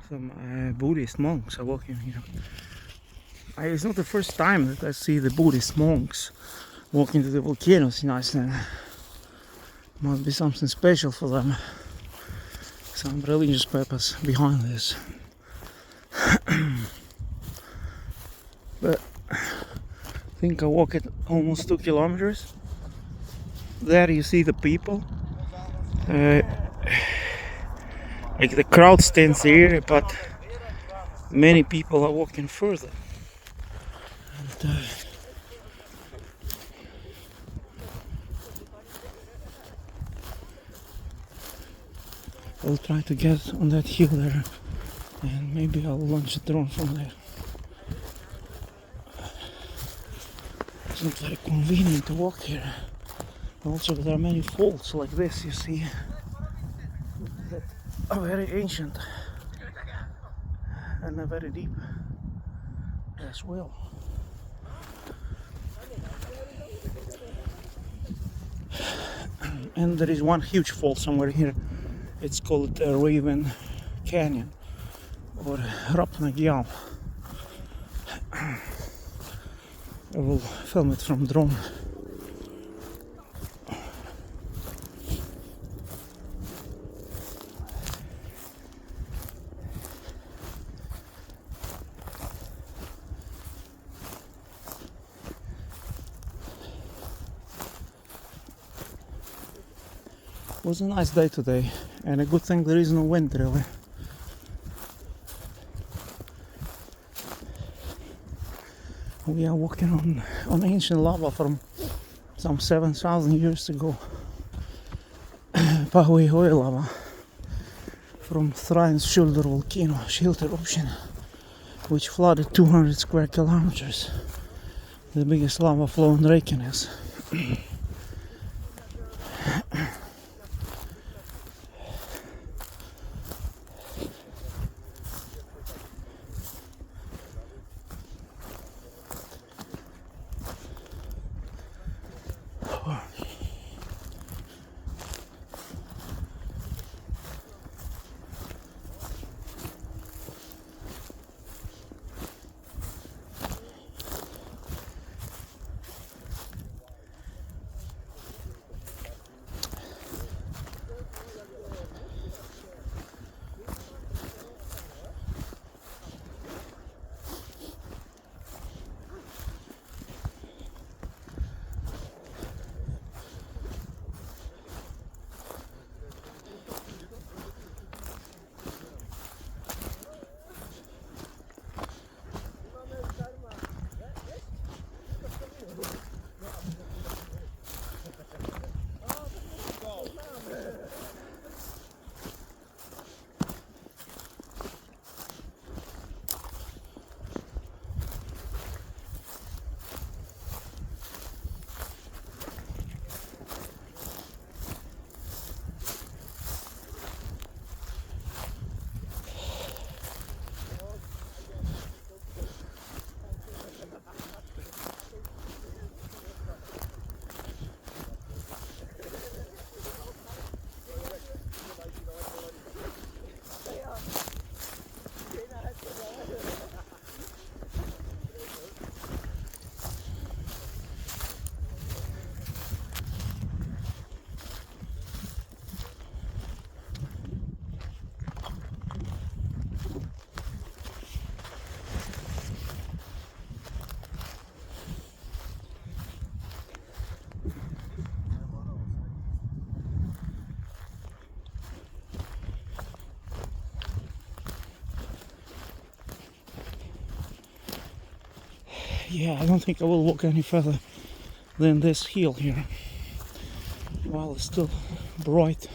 Some Buddhist monks are walking here. It's not the first time that I see the Buddhist monks walking to the volcanoes in Iceland. Must be something special for them. Some religious purpose behind this. But I think I walked almost 2 kilometers. There you see the people. Like the crowd stands here, but many people are walking further. And, I'll try to get on that hill there, and maybe I'll launch a drone from there. It's not very convenient to walk here. Also, there are many falls like this, you see, that are very ancient and are very deep as well. And there is one huge fall somewhere here. It's called Raven Canyon or Rapnagjal. I will film it from drone. It was a nice day today, and a good thing there is no wind really. We are walking on ancient lava from some 7,000 years ago. Pahoi oil lava from Thrain's shoulder volcano, shelter eruption, which flooded 200 square kilometers. The biggest lava flow in Reykjanes. Yeah, I don't think I will walk any further than this hill here while it's still bright.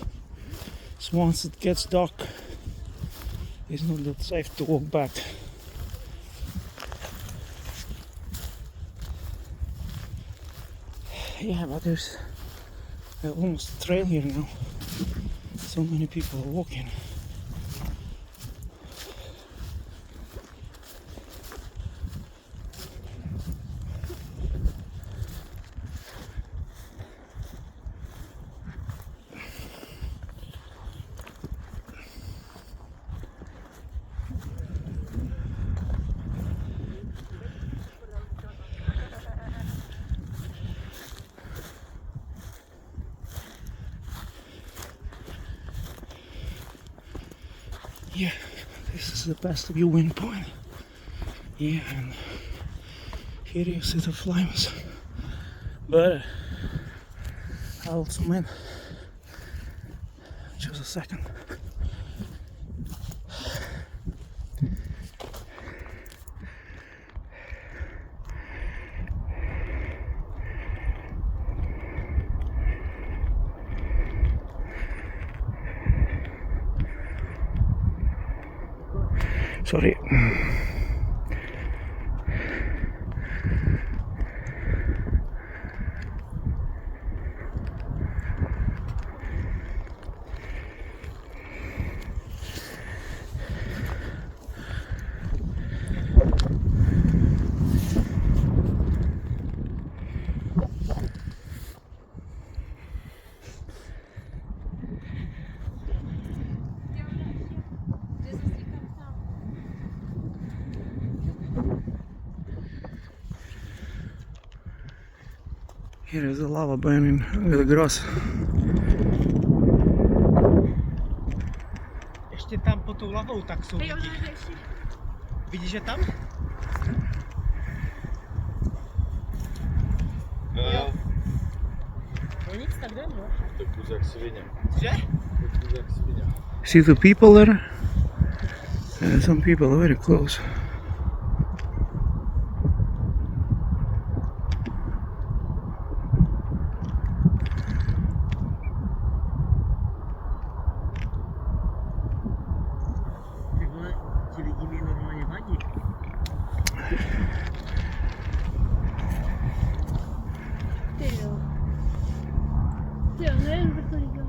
So once it gets dark, it's not that safe to walk back. Yeah, but there's almost a trail here now. So many people are walking. Yeah, this is the best viewing point. Yeah, and here you see the flames. But I'll zoom in. Just a second. Sorry. Here is the lava burning with the grass. Ještě tam pod tou lavou tak jsou lidi. Vidíš, že tam? Jo. No nic, tak jdem, no. To kus jak svině. Že? To kus jak svině. See the people there? Some people are very close. Ti lidi mi normálně vadí. Ty jo, nevím, kdo to líbil.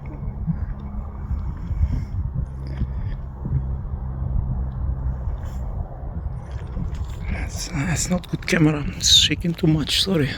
It's not good camera. It's shaking too much. Sorry.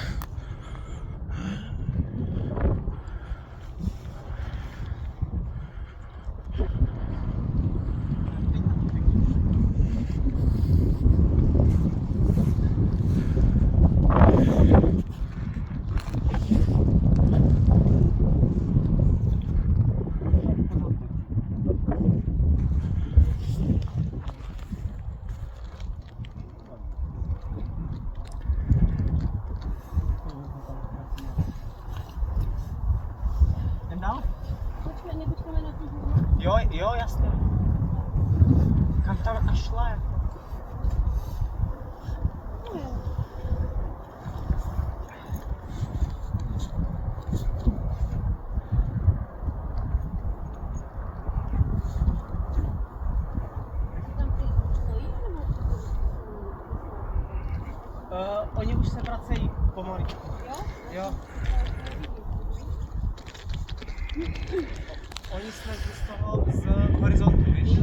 Jdem dál? Nepočkáme na tu hůru. Jo, jasně. Kam tam až šla jako? No jo. Tam ty stojí, nebo? Oni už se vracejí pomaličku. Jo? Jo. Oni slezli z toho, z horizontu, víš?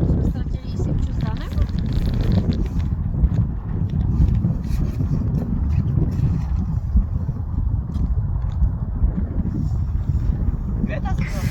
Jsme ztratili jsi přestanek? Kde je ta zima?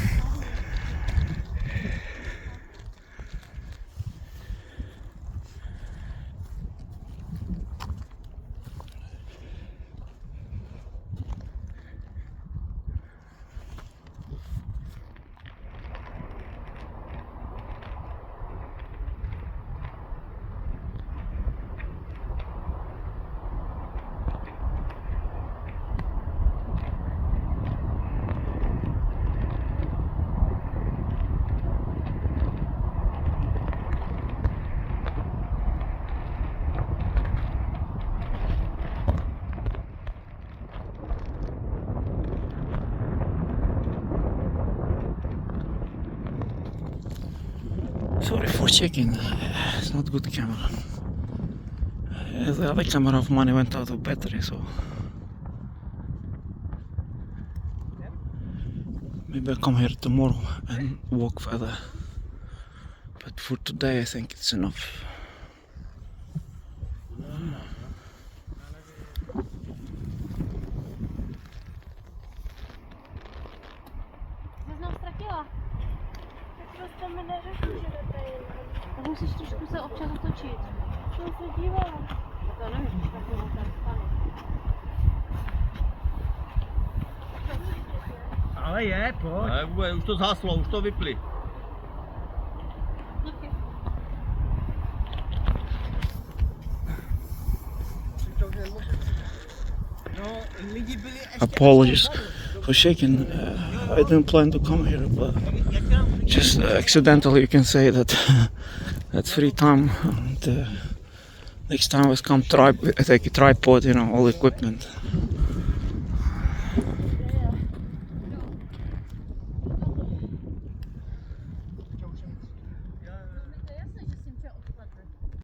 Sorry for checking. It's not good camera. The other camera of mine went out of battery, so maybe I'll come here tomorrow and walk further. But for today, I think it's enough. Jsi nás ztratila. Prostě mi neřekl, že tady je. Tak musíš trošku se občas otočit. Jsem se dívala. A to nevím, že tak bylo tam stane. Ale je, pojď. Ne, vůbec, už to zhaslo, už to vypli. No, lidi byli ještě... Apologies for shaking. I didn't plan to come here, but just accidentally you can say that at free time. And, next time I come, take a tripod, you know, all equipment.